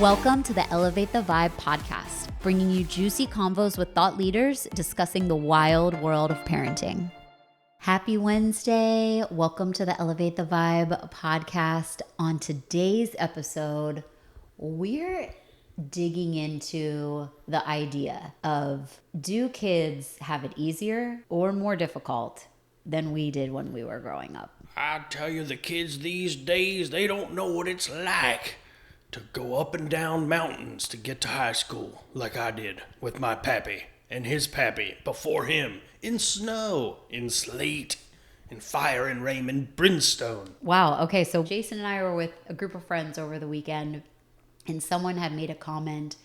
Welcome to the Elevate the Vibe podcast, bringing you juicy convos with thought leaders discussing the wild world of parenting. Happy Wednesday. Welcome to the Elevate the Vibe podcast. On today's episode, we're digging into the idea of, do kids have it easier or more difficult than we did when we were growing up? I tell you, the kids these days, they don't know what it's like to go up and down mountains to get to high school like I did with my pappy and his pappy before him, in snow, in sleet, in fire and rain and brimstone. Wow. Okay. So Jason and I were with a group of friends over the weekend, and someone had made a comment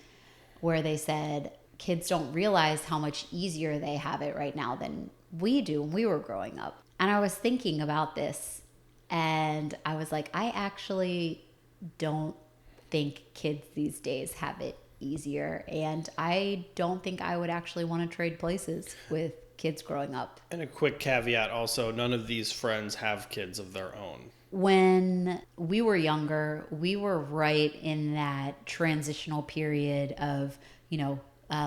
where they said kids don't realize how much easier they have it right now than we do when we were growing up. And I was thinking about this, and I was like, I actually don't think kids these days have it easier, and I don't think I would actually want to trade places with kids growing up. And a quick caveat also, none of these friends have kids of their own. When we were younger, we were right in that transitional period of,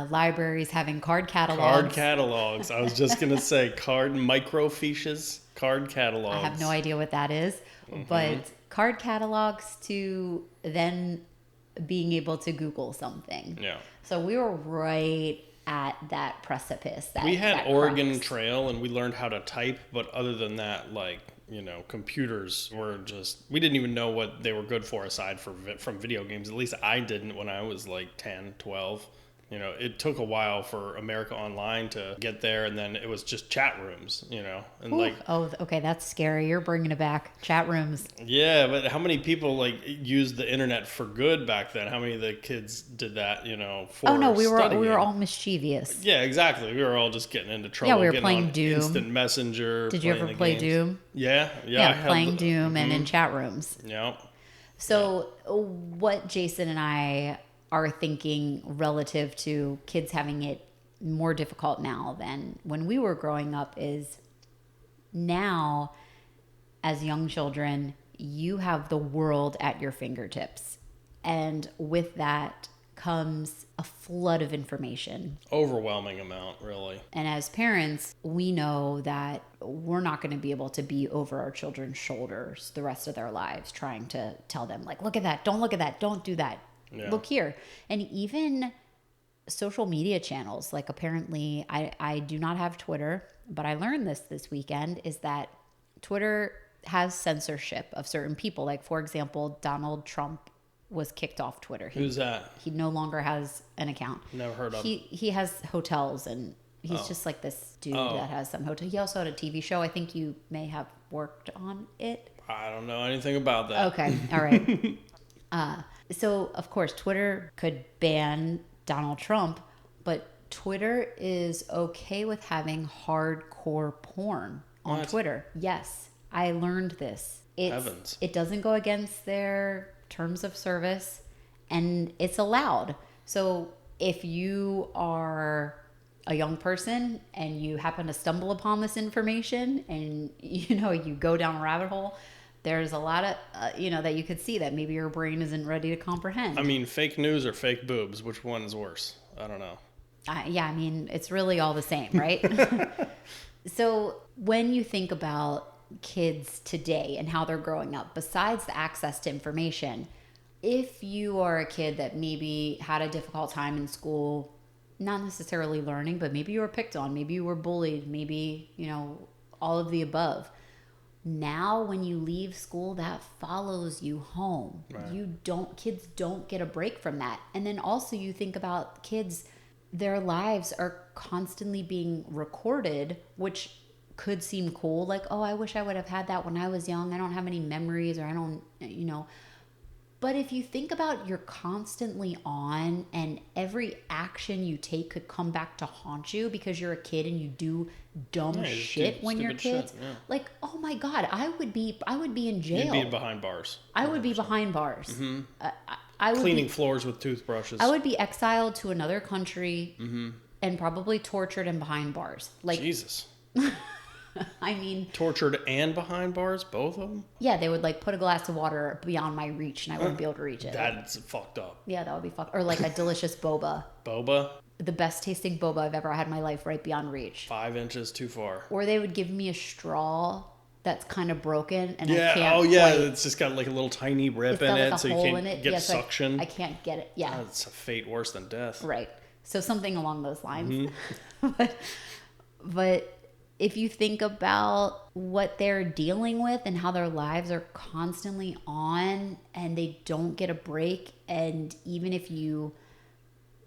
libraries having card catalogs. Card catalogs. I was just going to say card microfiches, card catalogs. I have no idea what that is, but card catalogs to then being able to Google something. Yeah. So we were right at that precipice. We had that Oregon crux. Trail and we learned how to type, but other than that, computers were just, we didn't even know what they were good for aside from video games. At least I didn't when I was like 10, 12. It took a while for America Online to get there, and then it was just chat rooms, and Ooh. Oh, okay, that's scary. You're bringing it back. Chat rooms. Yeah, but how many people used the internet for good back then? How many of the kids did that, for Oh no, we studying? were all mischievous. Yeah, exactly. We were all just getting into trouble. Yeah, we were getting playing on Doom. Instant Messenger. Did you ever play games. Doom? Yeah. Yeah, playing Doom and in chat rooms. Yeah. So what Jason and I are thinking relative to kids having it more difficult now than when we were growing up is, now as young children, you have the world at your fingertips. And with that comes a flood of information. Overwhelming amount, really. And as parents, we know that we're not going to be able to be over our children's shoulders the rest of their lives trying to tell them, look at that, don't look at that, don't do that. Yeah. Look here. And even social media channels, apparently I do not have Twitter, but I learned this weekend, is that Twitter has censorship of certain people. For example, Donald Trump was kicked off Twitter. Who's that? He no longer has an account. Never heard of him. He has hotels, and he's just this dude that has some hotel. He also had a TV show. I think you may have worked on it. I don't know anything about that. Okay. All right. So, of course, Twitter could ban Donald Trump, but Twitter is okay with having hardcore porn on What? Twitter. Yes, I learned this. Heavens. It doesn't go against their terms of service, and it's allowed. So if you are a young person and you happen to stumble upon this information and, you go down a rabbit hole, there's a lot of, that you could see that maybe your brain isn't ready to comprehend. I mean, fake news or fake boobs? Which one is worse? I don't know. It's really all the same, right? So when you think about kids today and how they're growing up, besides the access to information, if you are a kid that maybe had a difficult time in school, not necessarily learning, but maybe you were picked on, maybe you were bullied, maybe, all of the above. Now, when you leave school, that follows you home. Right. Kids don't get a break from that. And then also you think about kids, their lives are constantly being recorded, which could seem cool. I wish I would have had that when I was young. I don't have any memories, or I don't, But if you think about, you're constantly on, and every action you take could come back to haunt you because you're a kid and you do dumb shit when you're kids. Yeah. Oh my God, I would be in jail. You'd be behind bars. I would be behind bars. Mm-hmm. I would cleaning floors with toothbrushes. I would be exiled to another country and probably tortured and behind bars. Jesus. I mean, Tortured and behind bars, both of them? yeah, they would like put a glass of water beyond my reach and I wouldn't be able to reach it. That's fucked up. Yeah, that would be fucked. Or like a delicious boba. Boba, The best tasting boba I've ever had in my life, right beyond reach. 5 inches too far. Or they would give me a straw that's kind of broken and Yeah, I can't oh yeah, quite, it's just got like a little tiny rip it's in got like it, a so you hole can't in it. get Yeah, so suction. I can't get it. Yeah. It's a fate worse than death. Right. So something along those lines. Mm-hmm. but if you think about what they're dealing with and how their lives are constantly on and they don't get a break, and even if you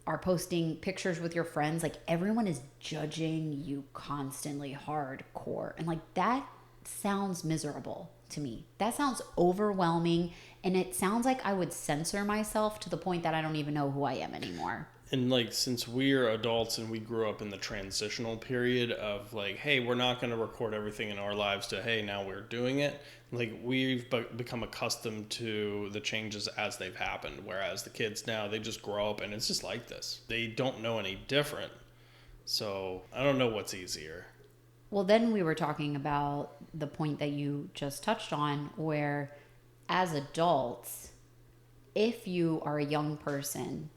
are posting pictures with your friends, like everyone is judging you constantly hardcore. And like that sounds miserable to me. That sounds overwhelming. And it sounds like I would censor myself to the point that I don't even know who I am anymore. And like, since we're adults and we grew up in the transitional period of like, hey, we're not going to record everything in our lives to, hey, now we're doing it. Like, we've become accustomed to the changes as they've happened. Whereas the kids now, they just grow up and it's just like this. They don't know any different. So I don't know what's easier. Well, then we were talking about the point that you just touched on, where as adults, if you are a young person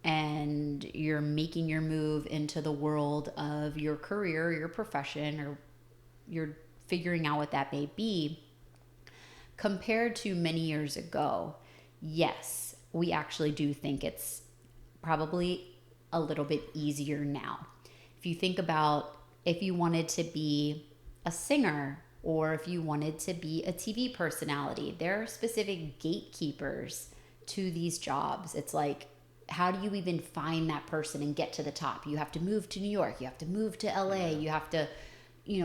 and you're making your move into the world of your career, your profession, or you're figuring out what that may be, compared to many years ago, yes, we actually do think it's probably a little bit easier now. If you think about if you wanted to be a singer or if you wanted to be a TV personality, there are specific gatekeepers to these jobs. It's like, how do you even find that person and get to the top? You have to move to New York. You have to move to LA. You have to,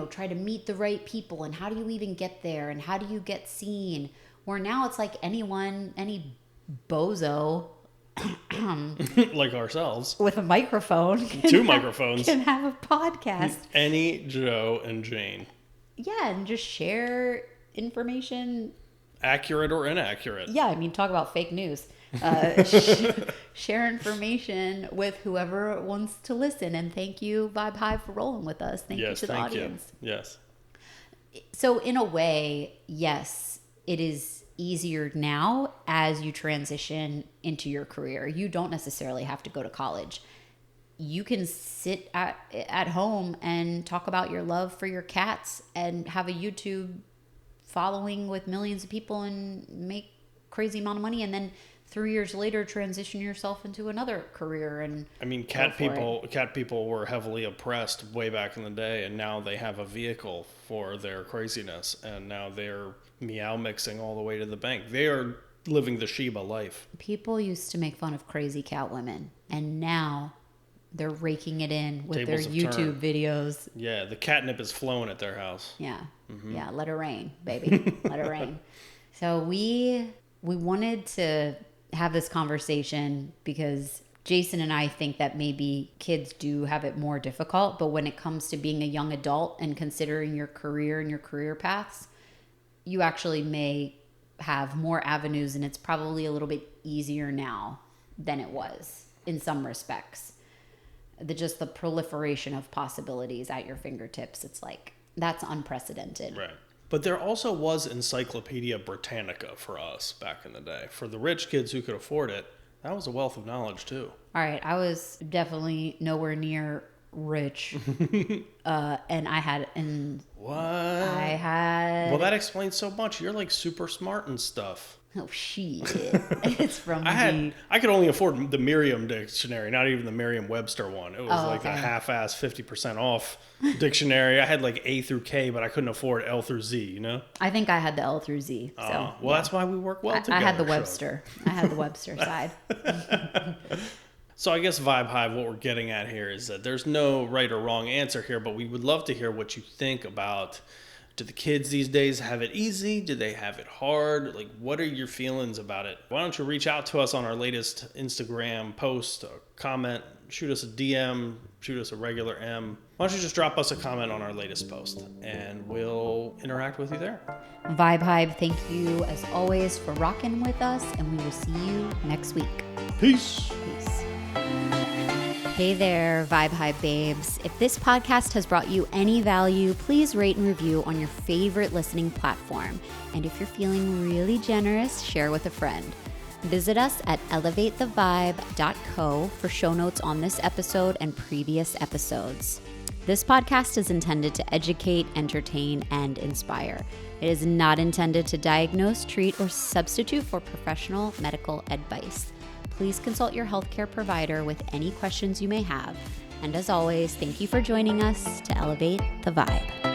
try to meet the right people. And how do you even get there? And how do you get seen? Where now it's like any bozo Like ourselves. with a microphone. Two microphones. Can have a podcast. Any Joe and Jane. Yeah, and just share information. Accurate or inaccurate. Yeah, I mean, talk about fake news. Share information with whoever wants to listen. And thank you, Vibe Hive, for rolling with us. Thank you to the audience. Yes. So in a way, yes, it is easier now as you transition into your career. You don't necessarily have to go to college. You can sit at home and talk about your love for your cats and have a YouTube following with millions of people and make crazy amount of money, and then 3 years later transition yourself into another career. And I mean, cat people were heavily oppressed way back in the day, and now they have a vehicle for their craziness, and now they're meow mixing all the way to the bank. They are living the Sheba life. People used to make fun of crazy cat women, and now they're raking it in with Tables their have YouTube turned. videos. Yeah, the catnip is flowing at their house. Yeah. Yeah, let it rain, baby. Let it rain. So we wanted to have this conversation because Jason and I think that maybe kids do have it more difficult, but when it comes to being a young adult and considering your career and your career paths, you actually may have more avenues, and it's probably a little bit easier now than it was in some respects. Just the proliferation of possibilities at your fingertips, it's like, that's unprecedented. Right. But there also was Encyclopedia Britannica for us back in the day. For the rich kids who could afford it, that was a wealth of knowledge too. All right, I was definitely nowhere near rich, and I had What? I had. Well, that explains so much. You're like super smart and stuff. Oh shit! It's from I could only afford the Merriam dictionary, not even the Merriam-Webster one. It was a half-ass 50% off dictionary. I had like A through K, but I couldn't afford L through Z. You know? I think I had the L through Z. So That's why we work well together. I had the Shug. Webster. I had the Webster side. So I guess Vibe Hive, what we're getting at here is that there's no right or wrong answer here, but we would love to hear what you think about, do the kids these days have it easy? Do they have it hard? Like, what are your feelings about it? Why don't you reach out to us on our latest Instagram post, or comment, shoot us a DM, shoot us a regular M. Why don't you just drop us a comment on our latest post, and we'll interact with you there. Vibe Hive, thank you as always for rocking with us, and we will see you next week. Peace. Peace. Hey there, Vibe Hive babes. If this podcast has brought you any value, please rate and review on your favorite listening platform. And if you're feeling really generous, share with a friend. Visit us at elevatethevibe.co for show notes on this episode and previous episodes. This podcast is intended to educate, entertain, and inspire. It is not intended to diagnose, treat, or substitute for professional medical advice. Please consult your healthcare provider with any questions you may have. And as always, thank you for joining us to elevate the vibe.